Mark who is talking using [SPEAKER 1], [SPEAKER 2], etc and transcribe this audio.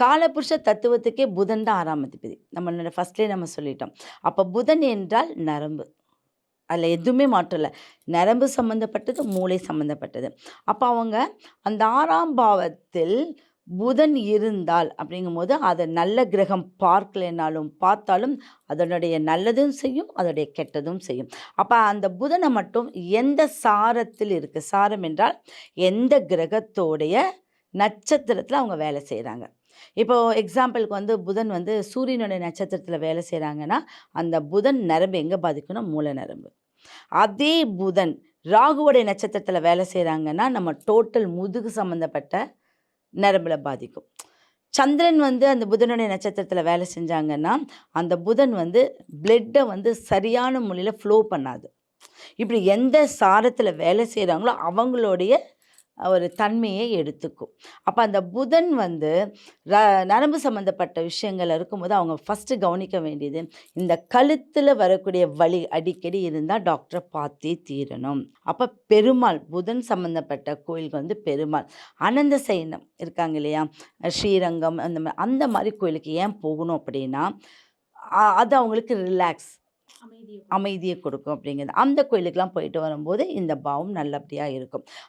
[SPEAKER 1] காலபுருஷ தத்துவத்துக்கே புதன் தான் 6ஆம் அதிபதி. நம்ம ஃபர்ஸ்ட்லேயே நம்ம சொல்லிட்டோம். அப்போ புதன் என்றால் நரம்பு. அதில் எதுவுமே மாற்றம் இல்ல. நரம்பு சம்மந்தப்பட்டது, மூளை சம்மந்தப்பட்டது. அப்போ அவங்க அந்த 6ஆம் பாவத்தில் புதன் இருந்தால் அப்படிங்கும்போது, அதை நல்ல கிரகம் பார்க்கலைனாலும் பார்த்தாலும் அதனுடைய நல்லதும் செய்யும், அதனுடைய கெட்டதும் செய்யும். அப்போ அந்த புதனை மட்டும் எந்த சாரத்தில் இருக்குது, சாரம் என்றால் எந்த கிரகத்தோடைய நட்சத்திரத்தில் அவங்க வேலை செய்கிறாங்க. இப்போ எக்ஸாம்பிளுக்கு வந்து புதன் வந்து சூரியனுடைய நட்சத்திரத்தில் வேலை செய்கிறாங்கன்னா, அந்த புதன் நரம்பு எங்கே பாதிக்கும்னா மூல நரம்பு. அதே புதன் ராகுவோடைய நட்சத்திரத்தில் வேலை செய்கிறாங்கன்னா, நம்ம டோட்டல் முதுகு சம்மந்தப்பட்ட நரம்புல பாதிக்கும். சந்திரன் வந்து அந்த புதனுடைய நட்சத்திரத்தில் வேலை செஞ்சாங்கன்னா, அந்த புதன் வந்து பிளட்டை வந்து சரியான முறையில் ஃப்ளோ பண்ணாது. இப்படி எந்த சாரத்தில் வேலை செய்கிறாங்களோ அவங்களுடைய ஒரு தன்மையை எடுத்துக்கும். அப்போ அந்த புதன் வந்து நரம்பு சம்மந்தப்பட்ட விஷயங்கள் இருக்கும்போது அவங்க ஃபஸ்ட்டு கவனிக்க வேண்டியது, இந்த கழுத்தில் வரக்கூடிய வலி அடிக்கடி இருந்தால் டாக்டரை பார்த்தே தீரணும். அப்போ பெருமாள் புதன் சம்மந்தப்பட்ட கோயிலுக்கு வந்து பெருமாள் அனந்த சயனம் இருக்காங்க இல்லையா, ஸ்ரீரங்கம் அந்த மாதிரி கோயிலுக்கு ஏன் போகணும் அப்படின்னா, அது அவங்களுக்கு ரிலாக்ஸ் அமைதியை கொடுக்கும் அப்படிங்கிறது. அந்த கோயிலுக்கெலாம் போயிட்டு வரும்போது இந்த பாவம் நல்லபடியாக இருக்கும்.